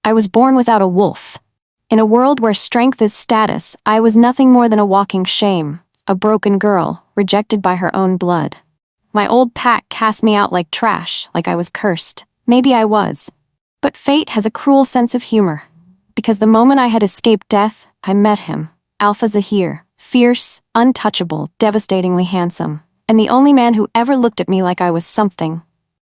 I was born without a wolf. In a world where strength is status, I was nothing more than a walking shame, a broken girl, rejected by her own blood. My old pack cast me out like trash, like I was cursed. Maybe I was. But fate has a cruel sense of humor. Because the moment I had escaped death, I met him. Alpha Zahir, fierce, untouchable, devastatingly handsome, and the only man who ever looked at me like I was something.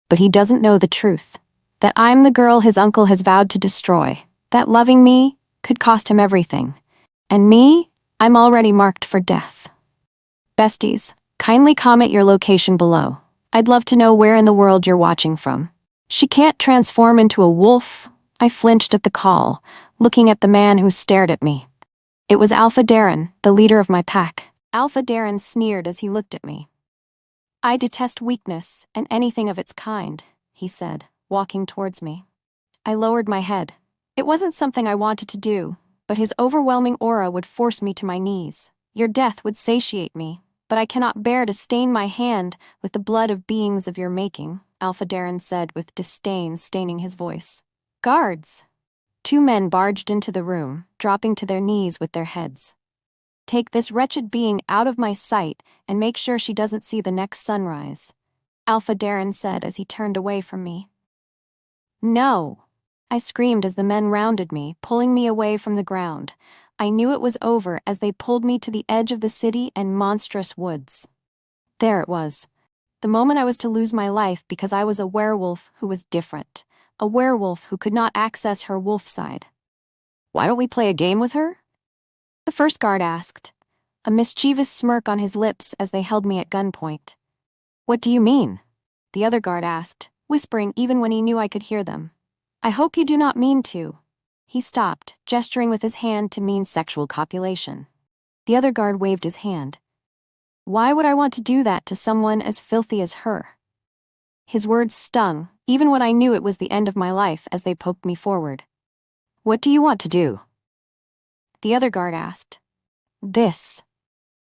But he doesn't know the truth. That I'm the girl his uncle has vowed to destroy. That loving me could cost him everything. And me, I'm already marked for death. Besties, kindly comment your location below. I'd love to know where in the world you're watching from. She can't transform into a wolf. I flinched at the call, looking at the man who stared at me. It was Alpha Darren, the leader of my pack. Alpha Darren sneered as he looked at me. I detest weakness and anything of its kind, he said, walking towards me. I lowered my head. It wasn't something I wanted to do, but his overwhelming aura would force me to my knees. Your death would satiate me, but I cannot bear to stain my hand with the blood of beings of your making, Alpha Darren said with disdain staining his voice. Guards! 2 men barged into the room, dropping to their knees with their heads. Take this wretched being out of my sight and make sure she doesn't see the next sunrise, Alpha Darren said as he turned away from me. No! I screamed as the men rounded me, pulling me away from the ground. I knew it was over as they pulled me to the edge of the city and monstrous woods. There it was. The moment I was to lose my life because I was a werewolf who was different. A werewolf who could not access her wolf side. Why don't we play a game with her? The first guard asked, a mischievous smirk on his lips as they held me at gunpoint. What do you mean? The other guard asked, whispering even when he knew I could hear them. I hope you do not mean to. He stopped, gesturing with his hand to mean sexual copulation. The other guard waved his hand. Why would I want to do that to someone as filthy as her? His words stung, even when I knew it was the end of my life as they poked me forward. What do you want to do? The other guard asked. This,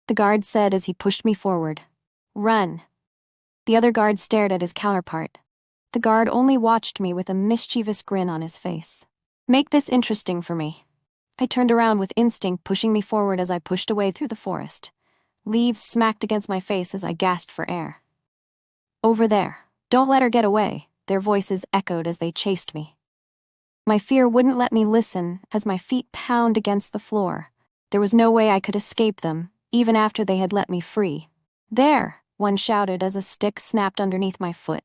the guard said as he pushed me forward. Run. The other guard stared at his counterpart. The guard only watched me with a mischievous grin on his face. Make this interesting for me. I turned around with instinct pushing me forward as I pushed away through the forest. Leaves smacked against my face as I gasped for air. Over there. Don't let her get away, their voices echoed as they chased me. My fear wouldn't let me listen as my feet pounded against the floor. There was no way I could escape them, even after they had let me free. There, one shouted as a stick snapped underneath my foot.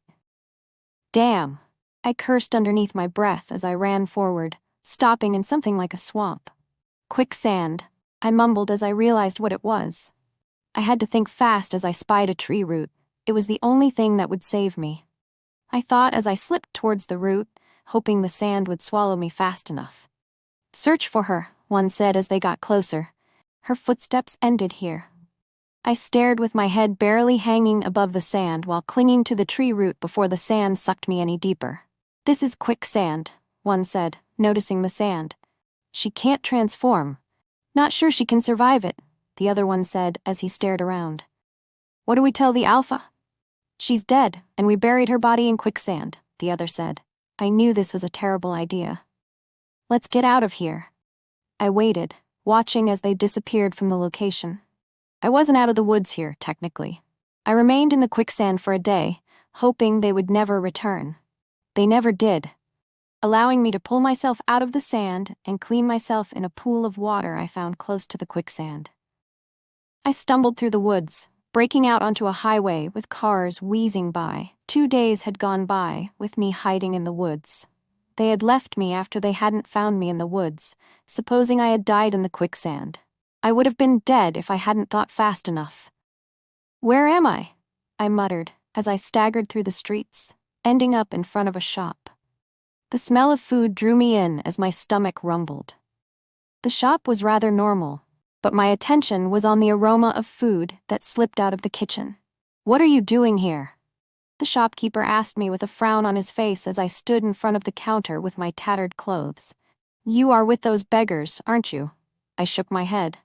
Damn, I cursed underneath my breath as I ran forward, stopping in something like a swamp. Quicksand, I mumbled as I realized what it was. I had to think fast as I spied a tree root. It was the only thing that would save me. I thought as I slipped towards the root, hoping the sand would swallow me fast enough. Search for her, one said as they got closer. Her footsteps ended here. I stared with my head barely hanging above the sand while clinging to the tree root before the sand sucked me any deeper. This is quicksand, one said, noticing the sand. She can't transform. Not sure she can survive it, the other one said as he stared around. What do we tell the Alpha? She's dead, and we buried her body in quicksand, the other said. I knew this was a terrible idea. Let's get out of here. I waited, watching as they disappeared from the location. I wasn't out of the woods here, technically. I remained in the quicksand for a day, hoping they would never return. They never did, allowing me to pull myself out of the sand and clean myself in a pool of water I found close to the quicksand. I stumbled through the woods, breaking out onto a highway with cars wheezing by. 2 days had gone by, with me hiding in the woods. They had left me after they hadn't found me in the woods, supposing I had died in the quicksand. I would have been dead if I hadn't thought fast enough. Where am I? I muttered, as I staggered through the streets, ending up in front of a shop. The smell of food drew me in as my stomach rumbled. The shop was rather normal, but my attention was on the aroma of food that slipped out of the kitchen. What are you doing here? The shopkeeper asked me with a frown on his face as I stood in front of the counter with my tattered clothes. You are with those beggars, aren't you? I shook my head.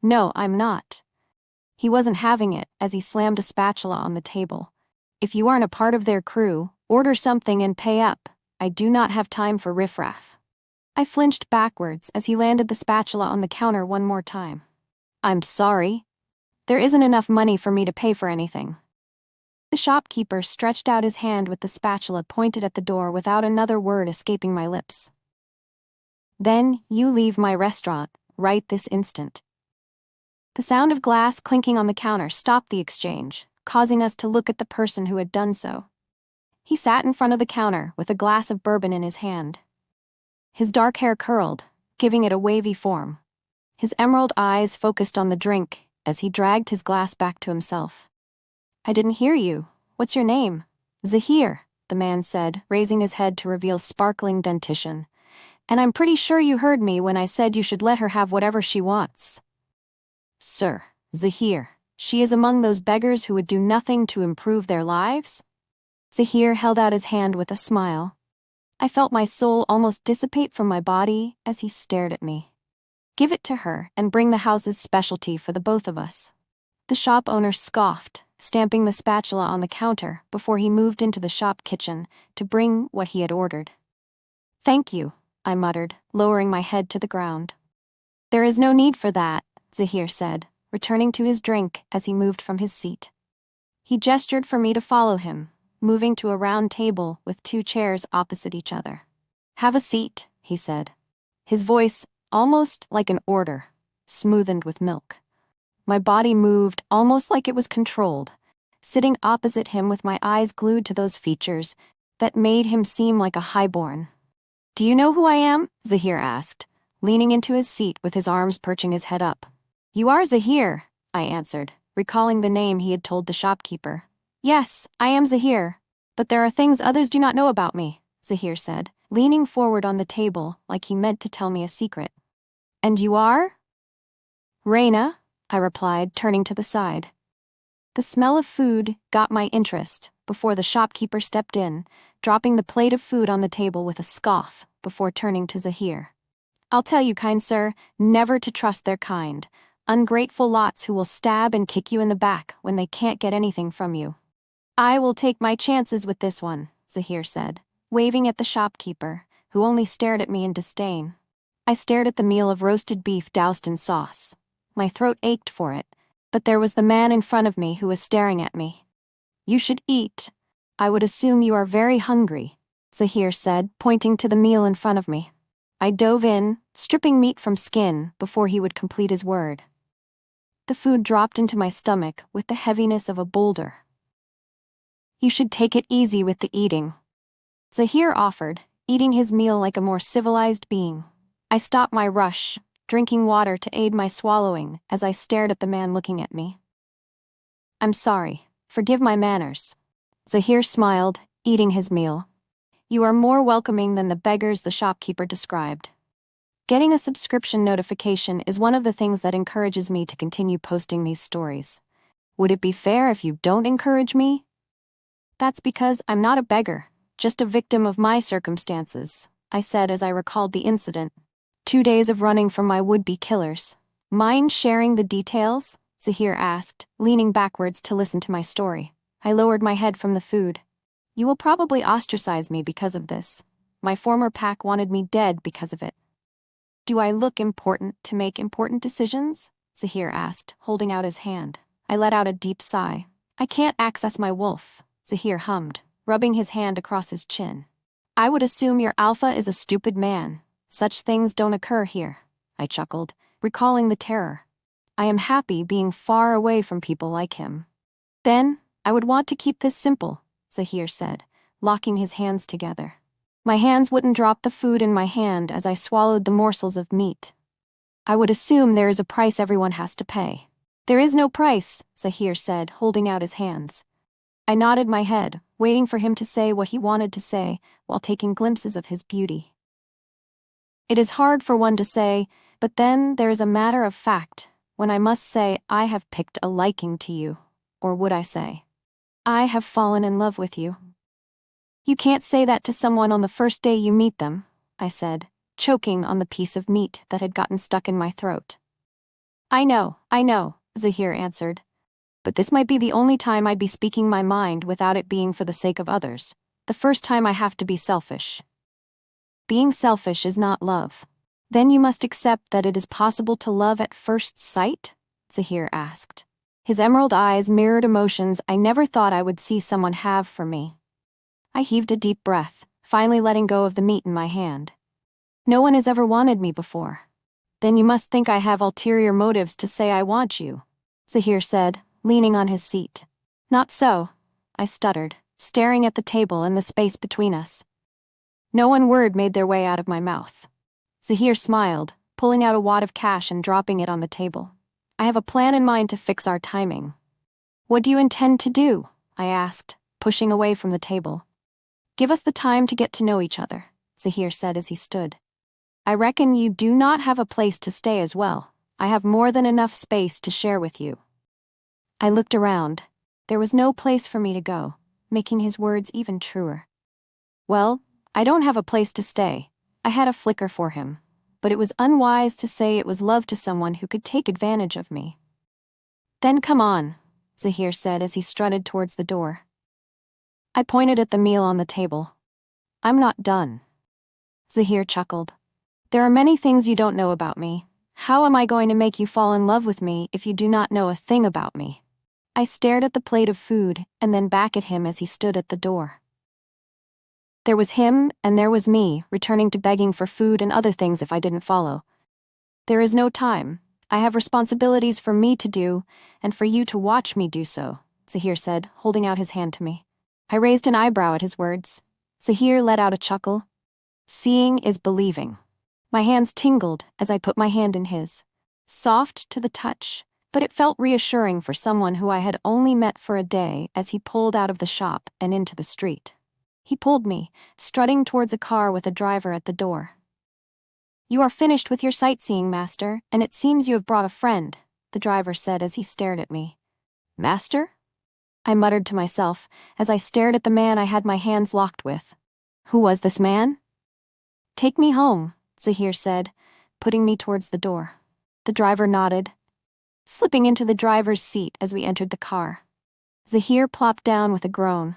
No, I'm not. He wasn't having it as he slammed a spatula on the table. If you aren't a part of their crew, order something and pay up. I do not have time for riffraff. I flinched backwards as he landed the spatula on the counter one more time. I'm sorry. There isn't enough money for me to pay for anything. The shopkeeper stretched out his hand with the spatula pointed at the door without another word escaping my lips. Then you leave my restaurant, right this instant. The sound of glass clinking on the counter stopped the exchange, causing us to look at the person who had done so. He sat in front of the counter with a glass of bourbon in his hand. His dark hair curled, giving it a wavy form. His emerald eyes focused on the drink as he dragged his glass back to himself. I didn't hear you. What's your name? Zahir, the man said, raising his head to reveal sparkling dentition. And I'm pretty sure you heard me when I said you should let her have whatever she wants. Sir, Zahir, she is among those beggars who would do nothing to improve their lives? Zahir held out his hand with a smile. I felt my soul almost dissipate from my body as he stared at me. Give it to her and bring the house's specialty for the both of us. The shop owner scoffed, stamping the spatula on the counter before he moved into the shop kitchen to bring what he had ordered. Thank you, I muttered, lowering my head to the ground. There is no need for that, Zahir said, returning to his drink as he moved from his seat. He gestured for me to follow him, moving to a round table with 2 chairs opposite each other. Have a seat, he said. His voice, almost like an order, smoothened with milk. My body moved almost like it was controlled, sitting opposite him with my eyes glued to those features that made him seem like a highborn. Do you know who I am? Zahir asked, leaning into his seat with his arms perching his head up. You are Zahir, I answered, recalling the name he had told the shopkeeper. Yes, I am Zahir, but there are things others do not know about me, Zahir said, leaning forward on the table like he meant to tell me a secret. And you are? Reina, I replied, turning to the side. The smell of food got my interest before the shopkeeper stepped in, dropping the plate of food on the table with a scoff before turning to Zahir. I'll tell you, kind sir, never to trust their kind. Ungrateful lots who will stab and kick you in the back when they can't get anything from you. I will take my chances with this one, Zahir said, waving at the shopkeeper, who only stared at me in disdain. I stared at the meal of roasted beef doused in sauce. My throat ached for it, but there was the man in front of me who was staring at me. You should eat. I would assume you are very hungry, Zahir said, pointing to the meal in front of me. I dove in, stripping meat from skin before he would complete his word. The food dropped into my stomach with the heaviness of a boulder. You should take it easy with the eating, Zahir offered, eating his meal like a more civilized being. I stopped my rush, drinking water to aid my swallowing as I stared at the man looking at me. I'm sorry, forgive my manners. Zahir smiled, eating his meal. You are more welcoming than the beggars the shopkeeper described. Getting a subscription notification is one of the things that encourages me to continue posting these stories. Would it be fair if you don't encourage me? That's because I'm not a beggar, just a victim of my circumstances, I said as I recalled the incident. 2 days of running from my would-be killers. Mind sharing the details? Zahir asked, leaning backwards to listen to my story. I lowered my head from the food. You will probably ostracize me because of this. My former pack wanted me dead because of it. Do I look important to make important decisions? Zahir asked, holding out his hand. I let out a deep sigh. I can't access my wolf, Zahir hummed, rubbing his hand across his chin. I would assume your alpha is a stupid man. Such things don't occur here, I chuckled, recalling the terror. I am happy being far away from people like him. Then, I would want to keep this simple, Zahir said, locking his hands together. My hands wouldn't drop the food in my hand as I swallowed the morsels of meat. I would assume there is a price everyone has to pay. There is no price, Zahir said, holding out his hands. I nodded my head, waiting for him to say what he wanted to say, while taking glimpses of his beauty. It is hard for one to say, but then there is a matter of fact, when I must say I have picked a liking to you, or would I say, I have fallen in love with you. You can't say that to someone on the first day you meet them, I said, choking on the piece of meat that had gotten stuck in my throat. I know, Zahir answered. But this might be the only time I'd be speaking my mind without it being for the sake of others. The first time I have to be selfish. Being selfish is not love. Then you must accept that it is possible to love at first sight? Zahir asked. His emerald eyes mirrored emotions I never thought I would see someone have for me. I heaved a deep breath, finally letting go of the meat in my hand. No one has ever wanted me before. Then you must think I have ulterior motives to say I want you, Zahir said, leaning on his seat. Not so, I stuttered, staring at the table and the space between us. No one word made their way out of my mouth. Zahir smiled, pulling out a wad of cash and dropping it on the table. I have a plan in mind to fix our timing. What do you intend to do? I asked, pushing away from the table. Give us the time to get to know each other, Zahir said as he stood. I reckon you do not have a place to stay as well. I have more than enough space to share with you. I looked around. There was no place for me to go, making his words even truer. Well, I don't have a place to stay. I had a flicker for him, but it was unwise to say it was love to someone who could take advantage of me. Then come on, Zahir said as he strutted towards the door. I pointed at the meal on the table. I'm not done. Zahir chuckled. There are many things you don't know about me. How am I going to make you fall in love with me if you do not know a thing about me? I stared at the plate of food and then back at him as he stood at the door. There was him and there was me, returning to begging for food and other things if I didn't follow. There is no time. I have responsibilities for me to do, and for you to watch me do so, Zahir said, holding out his hand to me. I raised an eyebrow at his words. Zahir let out a chuckle. Seeing is believing. My hands tingled as I put my hand in his. Soft to the touch, but it felt reassuring for someone who I had only met for a day as he pulled out of the shop and into the street. He pulled me, strutting towards a car with a driver at the door. You are finished with your sightseeing, master, and it seems you have brought a friend, the driver said as he stared at me. Master? I muttered to myself as I stared at the man I had my hands locked with. Who was this man? Take me home, Zahir said, putting me towards the door. The driver nodded, slipping into the driver's seat as we entered the car. Zahir plopped down with a groan.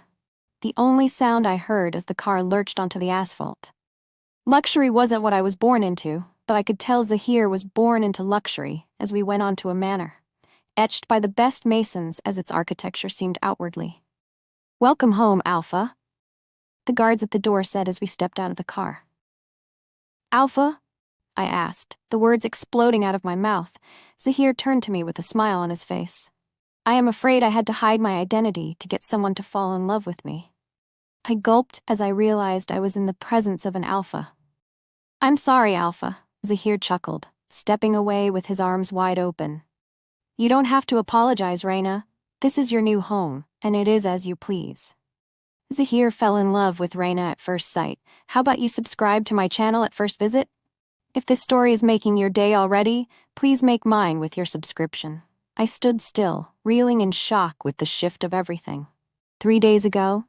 The only sound I heard as the car lurched onto the asphalt. Luxury wasn't what I was born into, but I could tell Zahir was born into luxury as we went onto a manor, etched by the best masons as its architecture seemed outwardly. Welcome home, Alpha, the guards at the door said as we stepped out of the car. Alpha? I asked, the words exploding out of my mouth. Zahir turned to me with a smile on his face. I am afraid I had to hide my identity to get someone to fall in love with me. I gulped as I realized I was in the presence of an alpha. I'm sorry, Alpha, Zahir chuckled, stepping away with his arms wide open. You don't have to apologize, Reina. This is your new home, and it is as you please. Zahir fell in love with Reina at first sight. How about you subscribe to my channel at first visit? If this story is making your day already, please make mine with your subscription. I stood still, reeling in shock with the shift of everything. 3 days ago,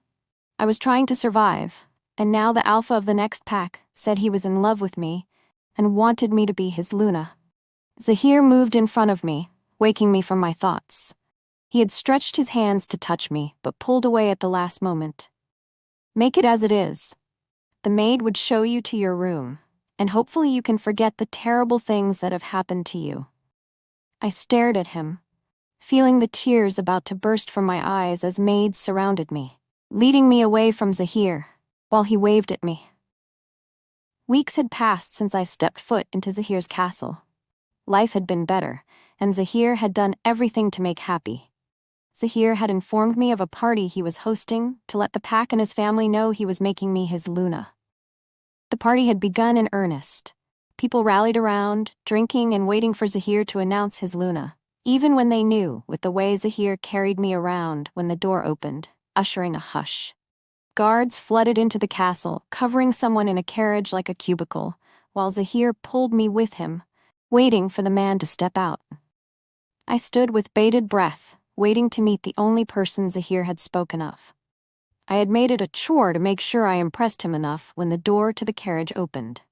I was trying to survive, and now the alpha of the next pack said he was in love with me and wanted me to be his Luna. Zahir moved in front of me, waking me from my thoughts. He had stretched his hands to touch me, but pulled away at the last moment. Make it as it is. The maid would show you to your room, and hopefully you can forget the terrible things that have happened to you. I stared at him, feeling the tears about to burst from my eyes as maids surrounded me, leading me away from Zahir, while he waved at me. Weeks had passed since I stepped foot into Zahir's castle. Life had been better, and Zahir had done everything to make happy. Zahir had informed me of a party he was hosting to let the pack and his family know he was making me his Luna. The party had begun in earnest. People rallied around, drinking and waiting for Zahir to announce his Luna, even when they knew with the way Zahir carried me around when the door opened, ushering a hush. Guards flooded into the castle, covering someone in a carriage like a cubicle, while Zahir pulled me with him, waiting for the man to step out. I stood with bated breath, waiting to meet the only person Zahir had spoken of. I had made it a chore to make sure I impressed him enough when the door to the carriage opened.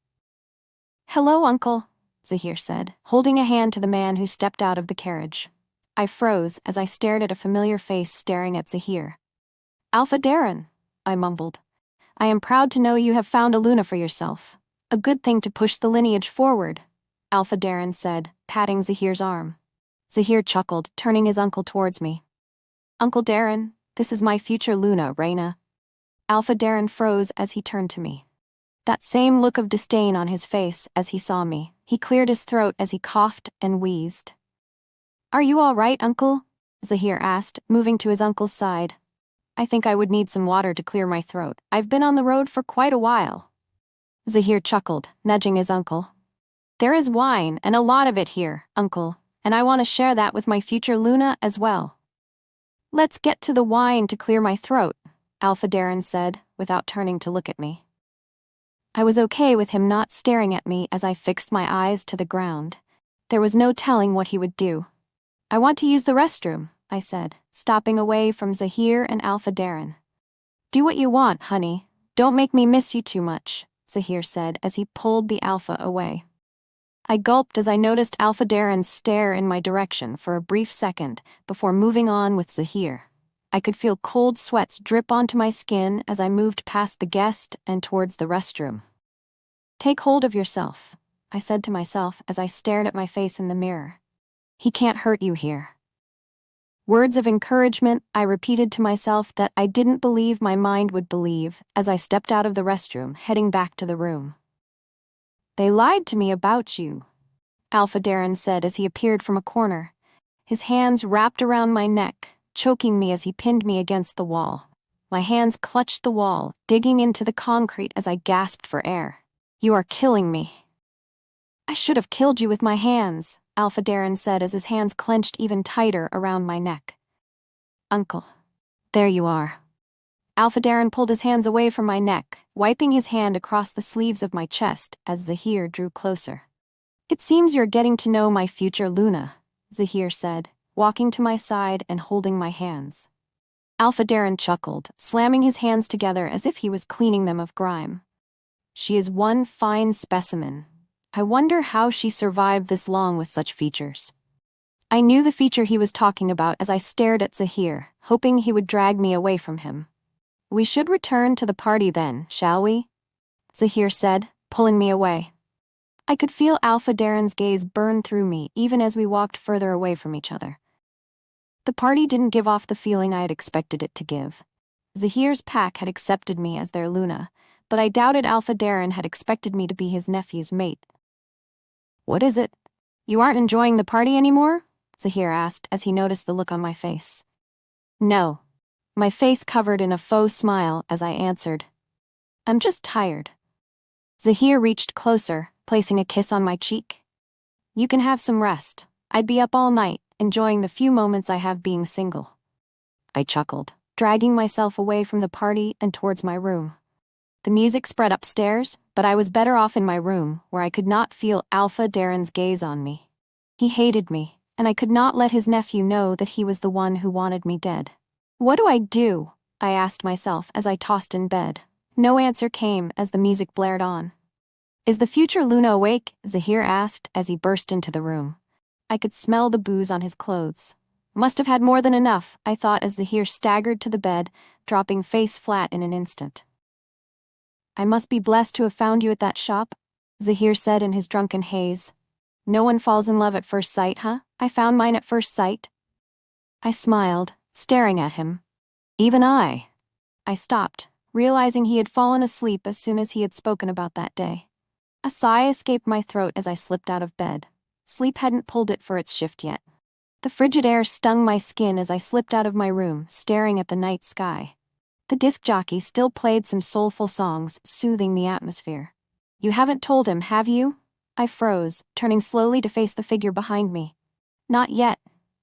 Hello, Uncle, Zahir said, holding a hand to the man who stepped out of the carriage. I froze as I stared at a familiar face staring at Zahir. Alpha Darren, I mumbled. I am proud to know you have found a Luna for yourself. A good thing to push the lineage forward, Alpha Darren said, patting Zahir's arm. Zahir chuckled, turning his uncle towards me. Uncle Darren, this is my future Luna, Raina. Alpha Darren froze as he turned to me. That same look of disdain on his face as he saw me. He cleared his throat as he coughed and wheezed. Are you all right, Uncle? Zahir asked, moving to his uncle's side. I think I would need some water to clear my throat. I've been on the road for quite a while. Zahir chuckled, nudging his uncle. There is wine, and a lot of it here, Uncle, and I want to share that with my future Luna as well. Let's get to the wine to clear my throat, Alpha Darren said, without turning to look at me. I was okay with him not staring at me as I fixed my eyes to the ground. There was no telling what he would do. I want to use the restroom, I said, stopping away from Zahir and Alpha Darren. Do what you want, honey. Don't make me miss you too much, Zahir said as he pulled the Alpha away. I gulped as I noticed Alpha Darren stare in my direction for a brief second before moving on with Zahir. I could feel cold sweats drip onto my skin as I moved past the guest and towards the restroom. Take hold of yourself, I said to myself as I stared at my face in the mirror. He can't hurt you here. Words of encouragement I repeated to myself that I didn't believe my mind would believe as I stepped out of the restroom, heading back to the room. They lied to me about you, Alpha Darren said as he appeared from a corner, his hands wrapped around my neck, choking me as he pinned me against the wall. My hands clutched the wall, digging into the concrete as I gasped for air. You are killing me. I should have killed you with my hands, Alpha Darren said as his hands clenched even tighter around my neck. Uncle. There you are. Alpha Darren pulled his hands away from my neck, wiping his hand across the sleeves of my chest as Zahir drew closer. It seems you're getting to know my future Luna, Zahir said, walking to my side and holding my hands. Alpha Darren chuckled, slamming his hands together as if he was cleaning them of grime. She is one fine specimen. I wonder how she survived this long with such features. I knew the feature he was talking about as I stared at Zahir, hoping he would drag me away from him. We should return to the party then, shall we? Zahir said, pulling me away. I could feel Alpha Darren's gaze burn through me even as we walked further away from each other. The party didn't give off the feeling I had expected it to give. Zahir's pack had accepted me as their Luna, but I doubted Alpha Darren had expected me to be his nephew's mate. What is it? You aren't enjoying the party anymore? Zahir asked as he noticed the look on my face. No. My face covered in a faux smile as I answered. I'm just tired. Zahir reached closer, placing a kiss on my cheek. You can have some rest. I'd be up all night, enjoying the few moments I have being single. I chuckled, dragging myself away from the party and towards my room. The music spread upstairs, but I was better off in my room, where I could not feel Alpha Darren's gaze on me. He hated me, and I could not let his nephew know that he was the one who wanted me dead. What do I do? I asked myself as I tossed in bed. No answer came as the music blared on. Is the future Luna awake? Zahir asked as he burst into the room. I could smell the booze on his clothes. Must have had more than enough, I thought as Zahir staggered to the bed, dropping face flat in an instant. I must be blessed to have found you at that shop, Zahir said in his drunken haze. No one falls in love at first sight, huh? I found mine at first sight. I smiled, staring at him. Even I. I stopped, realizing he had fallen asleep as soon as he had spoken about that day. A sigh escaped my throat as I slipped out of bed. Sleep hadn't pulled it for its shift yet. The frigid air stung my skin as I slipped out of my room, staring at the night sky. The disc jockey still played some soulful songs, soothing the atmosphere. You haven't told him, have you? I froze, turning slowly to face the figure behind me. Not yet,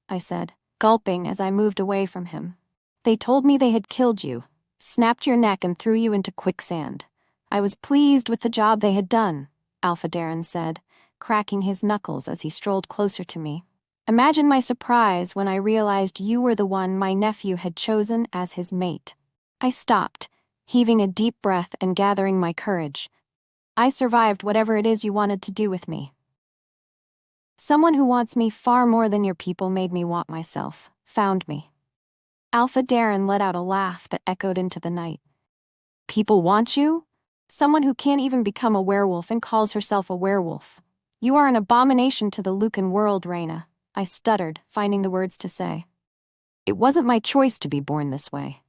I said, gulping as I moved away from him. They told me they had killed you, snapped your neck and threw you into quicksand. I was pleased with the job they had done, Alpha Darren said, cracking his knuckles as he strolled closer to me. Imagine my surprise when I realized you were the one my nephew had chosen as his mate. I stopped, heaving a deep breath and gathering my courage. I survived whatever it is you wanted to do with me. Someone who wants me far more than your people made me want myself, found me. Alpha Darren let out a laugh that echoed into the night. People want you? Someone who can't even become a werewolf and calls herself a werewolf. You are an abomination to the Lucan world, Raina, I stuttered, finding the words to say. It wasn't my choice to be born this way.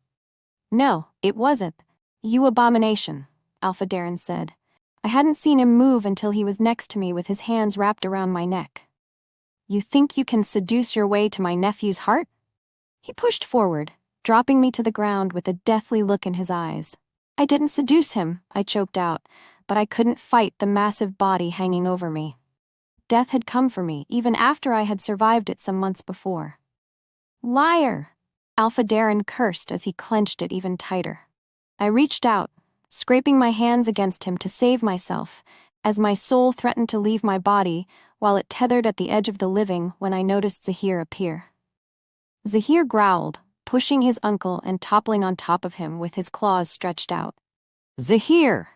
No, it wasn't. You abomination, Alpha Darren said. I hadn't seen him move until he was next to me with his hands wrapped around my neck. You think you can seduce your way to my nephew's heart? He pushed forward, dropping me to the ground with a deathly look in his eyes. I didn't seduce him, I choked out, but I couldn't fight the massive body hanging over me. Death had come for me, even after I had survived it some months before. Liar! Alpha Darren cursed as he clenched it even tighter. I reached out, scraping my hands against him to save myself, as my soul threatened to leave my body while it tethered at the edge of the living when I noticed Zahir appear. Zahir growled, pushing his uncle and toppling on top of him with his claws stretched out. Zahir!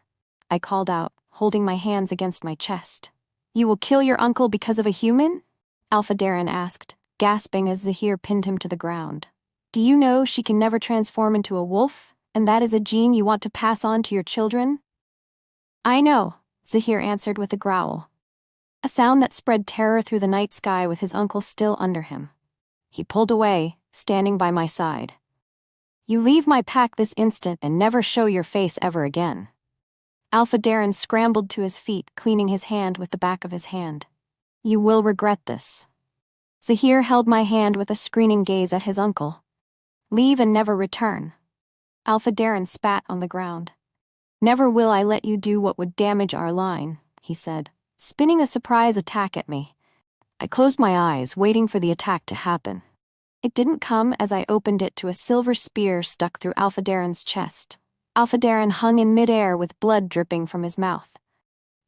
I called out, holding my hands against my chest. You will kill your uncle because of a human? Alpha Darren asked, gasping as Zahir pinned him to the ground. Do you know she can never transform into a wolf, and that is a gene you want to pass on to your children? I know, Zahir answered with a growl. A sound that spread terror through the night sky with his uncle still under him. He pulled away, standing by my side. You leave my pack this instant and never show your face ever again. Alpha Darren scrambled to his feet, cleaning his hand with the back of his hand. You will regret this. Zahir held my hand with a screening gaze at his uncle. Leave and never return. Alpha Darren spat on the ground. Never will I let you do what would damage our line, he said, spinning a surprise attack at me. I closed my eyes, waiting for the attack to happen. It didn't come as I opened it to a silver spear stuck through Alpha Darren's chest. Alpha Darren hung in midair with blood dripping from his mouth.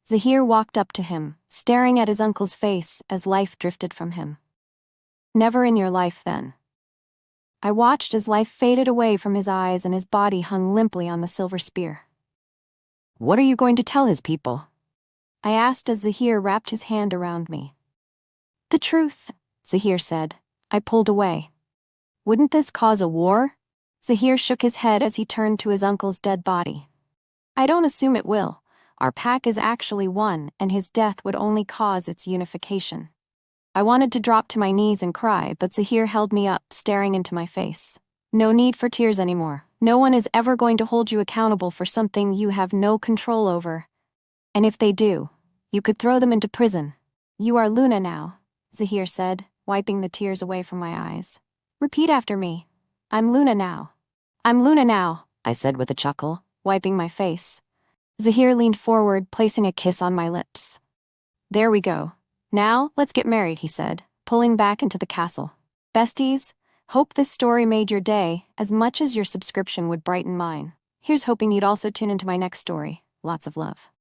Zahir walked up to him, staring at his uncle's face as life drifted from him. Never in your life, then. I watched as life faded away from his eyes and his body hung limply on the silver spear. What are you going to tell his people? I asked as Zahir wrapped his hand around me. The truth, Zahir said. I pulled away. Wouldn't this cause a war? Zahir shook his head as he turned to his uncle's dead body. I don't assume it will. Our pack is actually one, and his death would only cause its unification. I wanted to drop to my knees and cry, but Zahir held me up, staring into my face. No need for tears anymore. No one is ever going to hold you accountable for something you have no control over. And if they do, you could throw them into prison. You are Luna now, Zahir said, wiping the tears away from my eyes. Repeat after me. I'm Luna now. I'm Luna now, I said with a chuckle, wiping my face. Zahir leaned forward, placing a kiss on my lips. There we go. Now, let's get married, he said, pulling back into the castle. Besties, hope this story made your day as much as your subscription would brighten mine. Here's hoping you'd also tune into my next story. Lots of love.